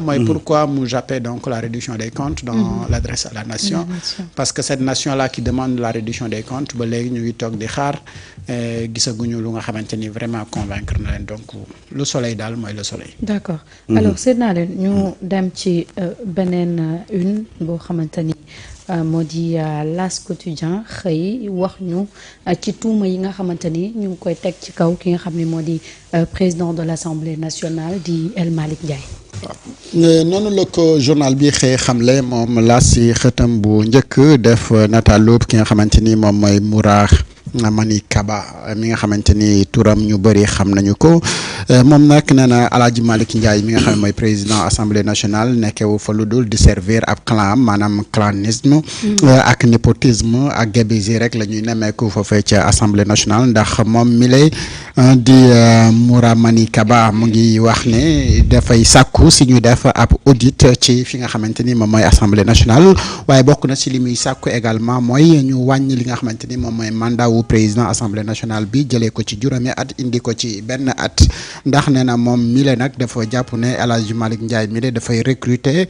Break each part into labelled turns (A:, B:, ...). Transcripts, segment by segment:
A: mooy pourquoi mu jappee donc la réduction des comptes dans l'adresse à la nation parce que cette nation là qui demande la réduction des comptes ba léegi ñu ngi toog di xaar gisaguñu lu nga xamante ni vraiment convaincre na leen donc le soleil daal mooy le soleil.
B: d'accord alors seet naa leen ñu dem ci beneen une boo xamante ni moo di L'As Quotidien xëy wax ñu ci tuuma yi nga xamante ni ñu ngi koy teg ci kaw ki nga xam ne moo di président de l'Assemblée nationale di El Malick Ndiaye.
A: waaw noonu la ko journal bi xëy xamle moom la si xëtam bu njëkk def nataalu ki nga xamante ni moom mooy Moura Mani Kaba mi nga xamante ni turam ñu bëri xam nañu ko moom nag nee na El Hadj Malick Ndiaye mi nga xam ne mooy président assemblée nationale nekkewu fa lu dul di servir ab clan maanaam clanisme ak népotisme ak gabegie rek la ñuy nemmeeku foofee ca assemblée nationale ndax moom mi lay di Moura Mani Kaba mu ngi wax ne dafay sàkku si ñu def ab audit ci fi nga xamante ni moom mooy assemblée nationale waaye bokk na si li muy sàkku également mooy ñu wàññi li nga xamante ni moom mooy mandat wu président assemblée nationale bi jëlee ko ci juróomi at indi ko ci benn at ndax nee na moom mile nag dafa jàpp ne El Hadj Malick Ndiaye mile dafay recruter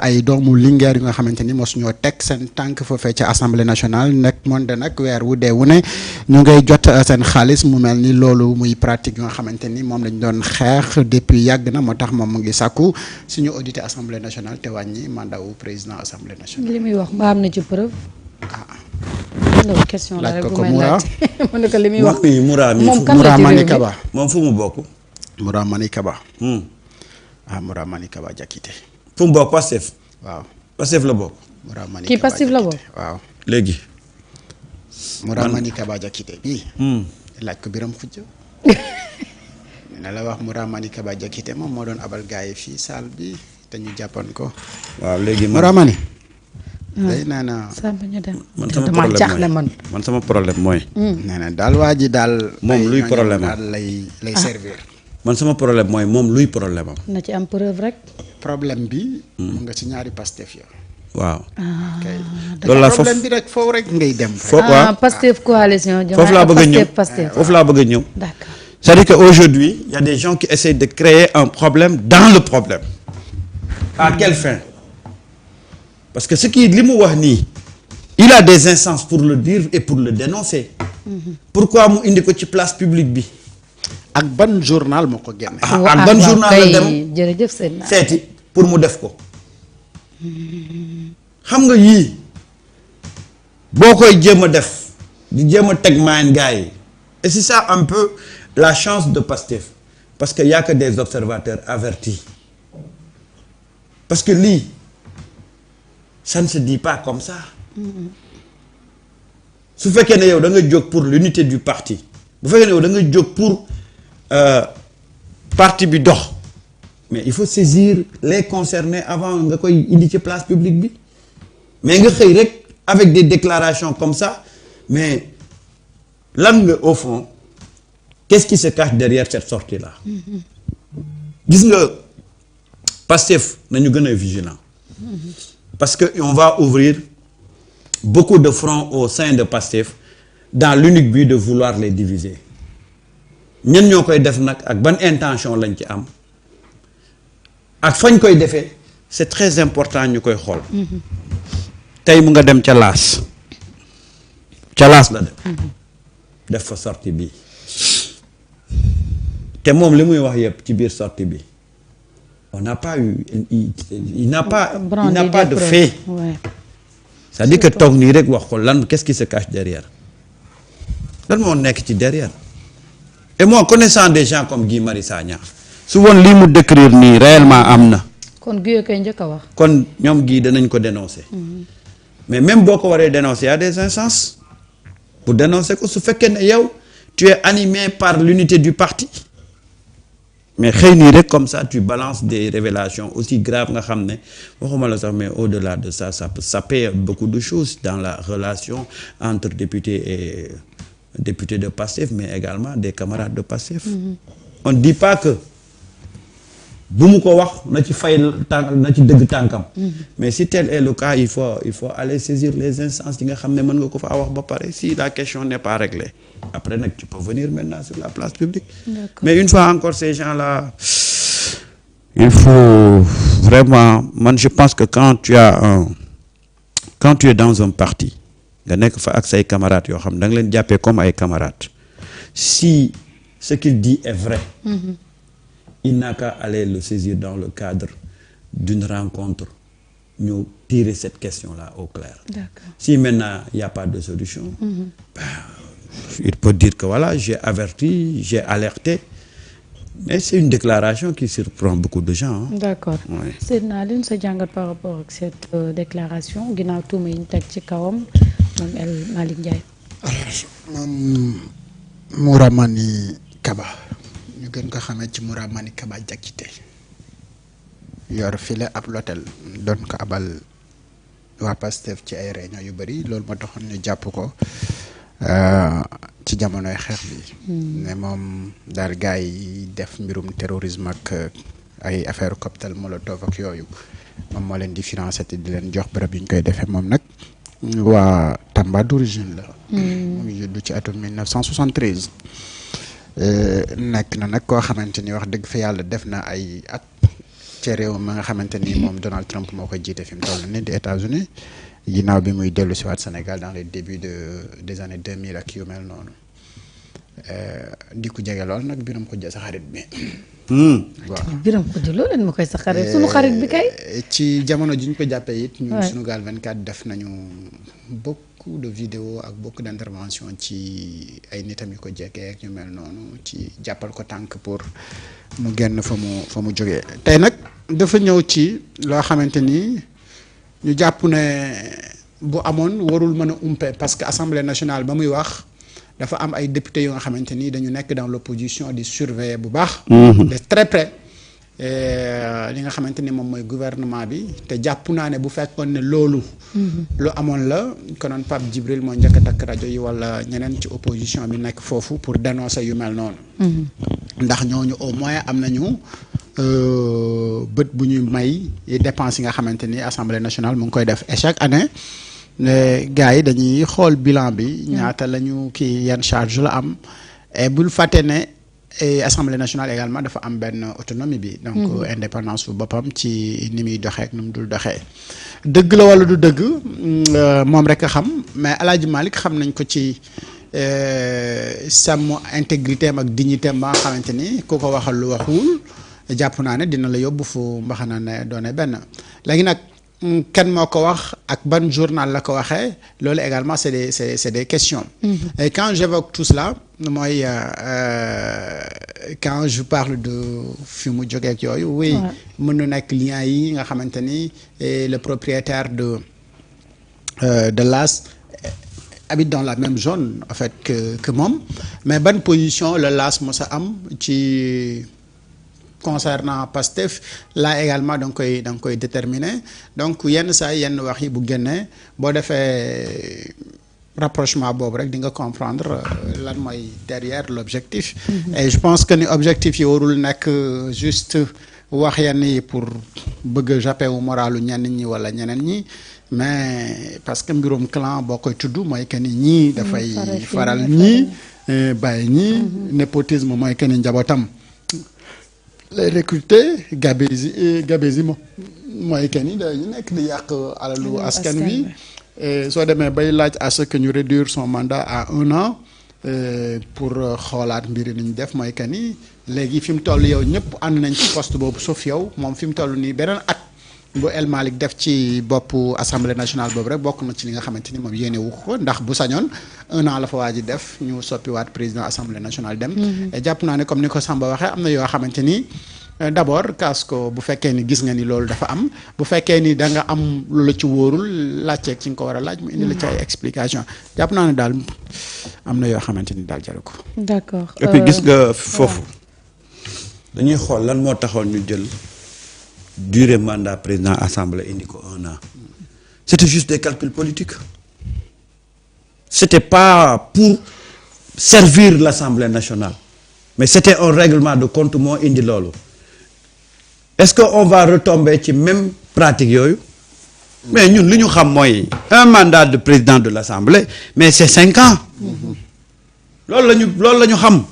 A: ay doomu Linguère yu nga xamante ni mosuñoo teg seen tànk foofee ca assemblée nationale nag moom de nag weer wu dee wu ne ñu ngay jot seen xaalis mu mel ni loolu muy pratique yu nga xamante ni moom lañ doon xeex depuis yàgg na moo tax moom mu ngi sàkku suñu audité assemblée nationale te wàññi mandat wu président assemblée nationale.
B: li muy wax mbaa am na ci preuve. loolu question la rek bu may laaj mu ne ko li muy wax
C: bi Moura mi
A: Moura Mani Kaba
C: moom fu mu bokk.
A: Moura Mani Kaba. Moura Mani Kaba Diakité.
C: fu mu bokk Pastef.
A: waaw
C: Pastef la bokk.
A: Moura Mani
B: kii
A: Kaba
B: Pastef la bokk.
A: waaw
C: léegi.
A: Moura Mani Kaba Diakité bii. laaj ko Biram Khoudia. ne la wax Moura Mani Kaba Diakité moom moo doon abal gars yi fii salle bi te ñu jàppoon ko.
C: waaw léegi
A: Moura Mani. day nee na
C: man sama problème mooy.
A: nee na daal waa ji daal.
C: moom luy problème am
A: daal lay servir.
C: man sama problème mooy moom luy problème am.
B: na ci am preuve rek.
A: problème bi. mu nga ci ñaari Pastef yo
C: waaw.
A: loolu la problème bi rek foofu rek ngay dem.
C: foofu waaw
B: Pastef coalition.
C: foofu laa bëgg a ñëw foofu laa bëgg a ñëw.
B: d'accord.
C: c'est-à-dire qu'aujourd'hui il y a des gens qui essaient de créer un problème dans le problème. à quelle fin? Parce que ce qui li mu wax nii il a des instances pour le dire et pour le dénoncer. Pourquoi mu indi ko ci place publique bi.
A: ak ban journal moo ko génne.
C: ak ban journal la dem
B: jërëjëf seen
C: seeti pour mu def ko. xam nga yii boo koy jéem a def di jéem a teg maan gars yi et c'est ça un peu la chance de Pastef parce que y a que des observateurs avertis parce que lii ça ne se dit pas comme ça. su fekkee ne yow da nga jóg pour l'unité du parti bu fekkee ne yow da nga jóg pour parti bi dox mais il faut saisir les concernés avant nga koy indi ci place publique bi mais nga xëy rek avec des déclarations comme ça mais lan nga au fond qu'est-ce qui se cache derrière cette sortie là gis nga Pastef nañu gën a vigilant parce que on va ouvrir beaucoup de fronts au sein de Pastef dans l'unique but de vouloir les diviser ñen ñoo koy def nag ak ban intention lañ ci am ak fañ koy defee c'est très important ñu koy xool. tey mu nga dem ca Laas la dem. def fa sortie bi te moom li muy wax yëpp ci biir sortie bi on n'a pas eu il n'a pas de fait.
B: Ouais.
C: c'est-à-dire que toog nii rek wax ko lan qu'est-ce qui se cache derrière lan moo nekk ci derrière et moi connaissant des gens comme Guy Marius Sagna su woon lii mu décrire nii réellement am na.
B: kon Guy koy njëkk a wax.
C: kon ñoom Guy danañ ko dénoncer. mais même boo ko waree dénoncer y a des instances pour dénoncer ko su fekkee ne yow tu es animé par l'unité du parti mais xëy nii rek comme ça tu balances des révélations aussi graves nga xam ne waxuma la sax mais au-delà de ça ça peut saper beaucoup de choses dans la relation entre députés et députés de Pastef mais également des camarades de Pastef. On ne dit pas que bu mu ko wax na ci fay tànk na ci dëgg tànkam. mais si tel est le cas il faut aller saisir les instances yi nga xam ne mën nga ko fa wax ba pare si la question n'est pas réglée après nag tu peux venir maintenant sur la place publique.
B: D'accord.
C: mais une fois encore ces gens-là il faut vraiment man je pense que quand tu es dans un parti nga nekk fa ak say camarades yoo xam da nga leen jàppee comme ay camarades si ce qu'il dit est vrai il n'a qu'à aller le saisir dans le cadre d'une rencontre ñu tirer cette question-là au clair.
B: D'accord.
C: Si maintenant il n'y a pas de solution, il peut dire que voilà, j'ai averti, j'ai alerté. Mais c'est une déclaration qui surprend beaucoup de gens. Hein.
B: D'accord.
C: Oui.
B: Seydina Alioune sa jàngat par rapport ak cette déclaration ginnaaw tuuma yi ñu teg ci kawam moom El Malick Ndiaye.
A: alors moom Mouramani Kaba ñu gën ko xamee ci Mouramani Kaba Diakité yor file ab l'hôtel doon ko abal waa Pastef ci ay réunion yu bëri loolu moo taxoon ñu jàpp ko ci jamonoy xeex bi. ne moom daal gars yi def mbirum terrorisme ak ay affaire cocktail molotov ak yooyu moom moo leen di financé te di leen jox bërëb yi ñu koy defee moom nag waa Tamba d'origine la. mu ngi juddu ci atum 1973. nekk na nag koo xamante ni wax dëgg fa yàlla def na ay at ci réew ma nga xamante ni moom Donald Trump moo koy jiite fi mu toll nii di États-Unis ginnaaw bi muy dellu si waat Sénégal dans les débuts des années 2000 ak yu mel noonu di ko jege lool nag Biram Khoudia sa xarit bi.
B: waaw Biram Khoudia loolu leen ma koy sa xarit sunu xarit bi kay.
A: ci jamono ji ñu ko jàppee it. ñun Sunugal 24 def nañu beaucoup de vidéos ak beaucoup d'interventions ci ay nitam yu ko jege ak ñu mel noonu ci jàppal ko tànk pour mu génn fa mu jógee. tey nag dafa ñëw ci loo xamante ni ñu jàpp ne bu amoon warul mën a umpe parce que Assemblée nationale ba muy wax. dafa am ay députés yu nga xamante ni dañu nekk dans l'opposition di surveiller bu baax. de très près li nga xamante ni moom mooy gouvernement bi te jàpp naa ne bu fekkoon ne loolu. lu amoon la konoon Pape Djibril moo njëkk a takk rajo yi wala ñeneen ci opposition bi nekk foofu pour dénoncer yu mel noonu. ndax ñooñu au moins am nañu bët bu ñuy may dépenses yi nga xamante ni Assemblée nationale mu ngi koy def et chaque année. gars yi dañuy xool bilan bi ñaata lañu kii yan charge la am et bul fàtte ne Assemblée nationale également dafa am benn autonomie bi donc indépendance bu boppam ci ni muy doxee ak nu mu dul doxee dëgg la wala du dëgg moom rek a xam mais El Hadj Malick xam nañ ko ci sàmm intégrité am ak dignité am ba nga xamante ni ku ko waxal lu waxuwul jàpp naa ne dina la yóbbu fu mbaxana ne doone benn léegi nag kenn moo ko wax ak ban journal la ko waxee loolu également c'est des questions. Et quand j'évoque tout cela mooy quand je parle de fi mu jógee ak yooyu. oui mën na nekk lien yi nga xamante ni le propriétaire de l'AS habite dans la même zone en fait que moom mais ban position la l'AS mos a am ci. concernant Pastef là également da nga koy déterminer donc yenn saa yenn wax yi bu génnee boo defee rapprochement boobu rek di nga comprendre lan mooy derrière l'objectif et je pense que ni objectif yi warul nekk juste wax yenn yi pour bëgg a japper wu moralu ñenn ñi wala ñeneen ñi mais parce que mbirum clan boo koy tudd mooy que ni ñii dafay faral ñii bàyyi ñii népotisme mooy que ni njabootam les recruter gabési mooy que ni dañu nekk di yàq alalu askan wi soo demee bay laaj à ce que ñu réduire son mandat à 1 an pour xoolaat mbiri ni ñu def mooy que ni léegi fi mu toll yow ñëpp ànd nañ ci poste boobu sauf yow moom fi mu toll nii beneen at bu El Malick def ci boppu assemblée nationale boobu rek bokk na ci li nga xamante ni moom yéene wu ko ndax bu sañoon 1 an la fa waa ji def ñu soppiwaat président assemblée nationale dem. et jàpp naa ne comme ni ko Samba waxee am na yoo xamante ni d'abord kaas ko bu fekkee ni gis nga ni loolu dafa am bu fekkee ni da nga am lu la ci wóorul laajteeg ci nga ko war a laaj mu indi la ci ay explication jàpp naa ne daal am na yoo xamante ni daal jaru ko.
B: d'accord
C: et puis gis nga foofu dañuy xool lan moo taxoon ñu jël. durée mandat président assemblée indi ko 1 an c'était juste des calculs politiques c'était pas pour servir l'Assemblée nationale mais c'était un règlement de compte moo indi loolu est-ce que on va retomber ci même pratique yooyu mais ñun li ñu xam mooy un mandat de président de l'Assemblée mais c'est 5 ans loolu la ñu xam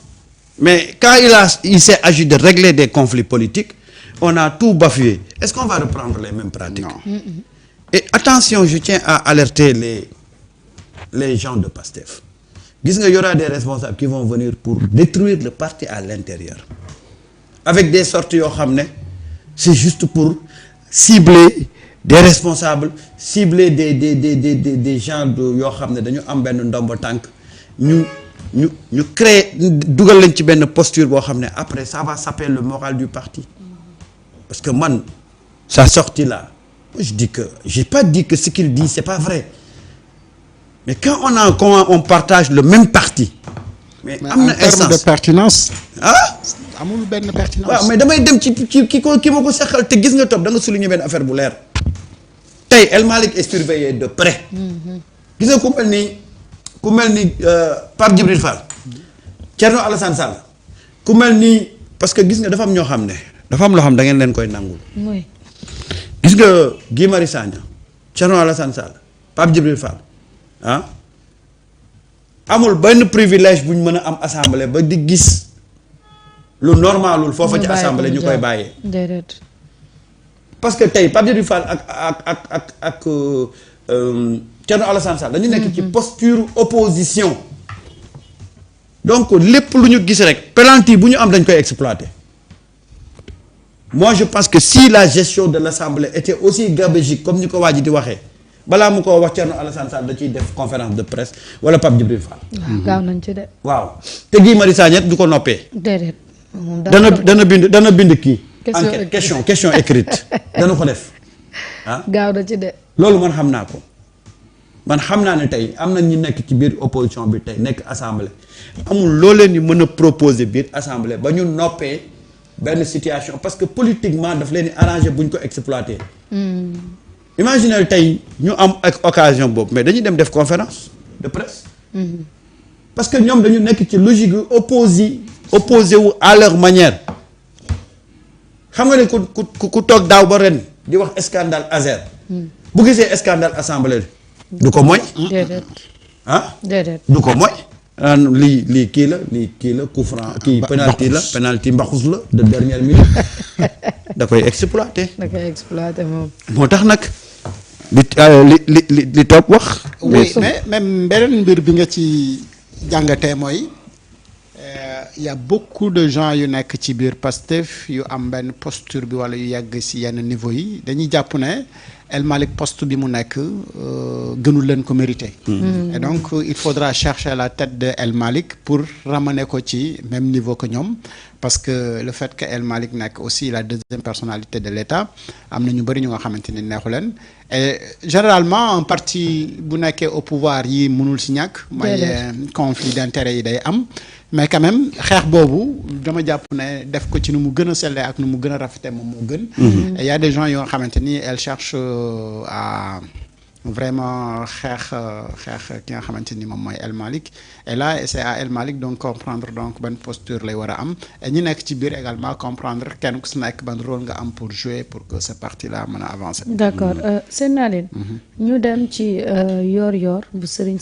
C: mais quand il s'est agi de régler des conflits politiques on a tout bafoué. Est-ce qu'on va reprendre les mêmes pratiques?
A: Non.
C: Et attention, je tiens à alerter les gens de PASTEF. Gis nga, y aura des responsables qui vont venir pour détruire le parti à l'intérieur. Avec des sorties yoo xam ne c'est juste pour cibler des responsables, cibler des gens yoo xam ne dañu am benn ndombo tànk ñu créer dugal leen ci benn posture boo xam ne après ça va saper le moral du parti. Parce que man sa sortie là, je dis que j'ai pas dit que ce qu'il dit c'est pas vrai. Mais quand on partage le même parti. Mais am na
A: en termes de pertinence.
C: ah.
A: amul benn pertinence.
C: waaw mais damay dem ci ki ma ko seqal te gis nga topp da nga souligner benn affaire bu leer. tey El Malick est surveillé de près. gis nga ku mel ni Pape Djibril Fall. Thierno Alassane Sall. ku mel ni parce que gis nga dafa am ñoo xam ne. dafa am loo xam da ngeen leen koy nangul.
B: oui.
C: gis nga Guy Marius Sagna Thierno Alassane Sall Pape Djibril Fall amul benn privilège bu ñu mën a am assemblée ba di gis. lu normalul foofa ci assemblée ñu koy bàyyee.
B: déedéet.
C: parce que tey Pape Djibril Fall ak Thierno Alassane Sall dañu nekk ci posture opposition. donc lépp lu ñu gis rek penalty bu ñu am dañ koy exploiter. moi je pense que si la gestion de l'assemblée était aussi gabégique comme ni ko waa ji di waxee balaa mu ko wax Thierno Alassane Sall da ciy def conférence de presse wala Pape Djibril Fall.
B: waaw gaaw nañ ci de.
C: waaw te Guy Marius Sagna du ko noppee.
B: déedéet.
C: dana bind kii.
B: question
C: question écrite dana ko def ah.
B: gaaw na ci de.
C: loolu man xam naa ko man xam naa ne tey am na ñu nekk ci biir opposition bi tey nekk assemblée amul loo leen di mën a proposer biir assemblée ba ñu noppee benn situation parce que politiquement daf leen di arranger bu ñu ko exploiter. Imaginez tey ñu am ak occasion boobu mais dañuy dem def conférence de presse. parce que ñoom dañu nekk ci logique opposé wu à leur manière xam nga ne ku toog daaw ba ren di wax scandale Azer. bu gisee scandale assemblée du ko mooy.
B: déedéet.
C: ah.
B: déedéet.
C: du ko mooy. lii kii la coup franc kii penalty mbaxus la de dernière minute da koy exploiter.
B: moom.
C: moo tax nag li topp wax.
A: oui mais même beneen mbir bi nga ci jàngatee mooy. Il y a beaucoup de gens yu nekk ci biir Pastef yu am benn posture bi wala yu yegg ci yenn niveau yi dañuy jàpp ne El Malick poste bi mu nekk gënul leen ko mérité. Et donc il faudra chercher la tête de El Malick pour ramener ko ci même niveau que ñoom parce que le fait que El Malick nekk aussi la deuxième personnalité de l'État am na ñu bëri ñu nga xamante ni neexu leen et généralement un parti bu nekkee au pouvoir yi mënul ci ñàkk. mooy conflit d'intérêt yi day am. mais quand même xeex boobu dama jàpp ne def ko ci nu mu gën a sellee ak nu mu gën a rafetee moom moo gën. et y a des gens yoo xamante ni elles cherchent à vraiment xeex ki nga xamante ni moom mooy El Malick et là c'est à El Malick donc comprendre donc ban posture lay war a am et ñi nekk ci biir également comprendre kenn ku si nekk ban rôle nga am pour jouer pour que ce parti là mën a avancer.
B: d'accord seen naa leen. ñu dem ci yor-yor bu Serigne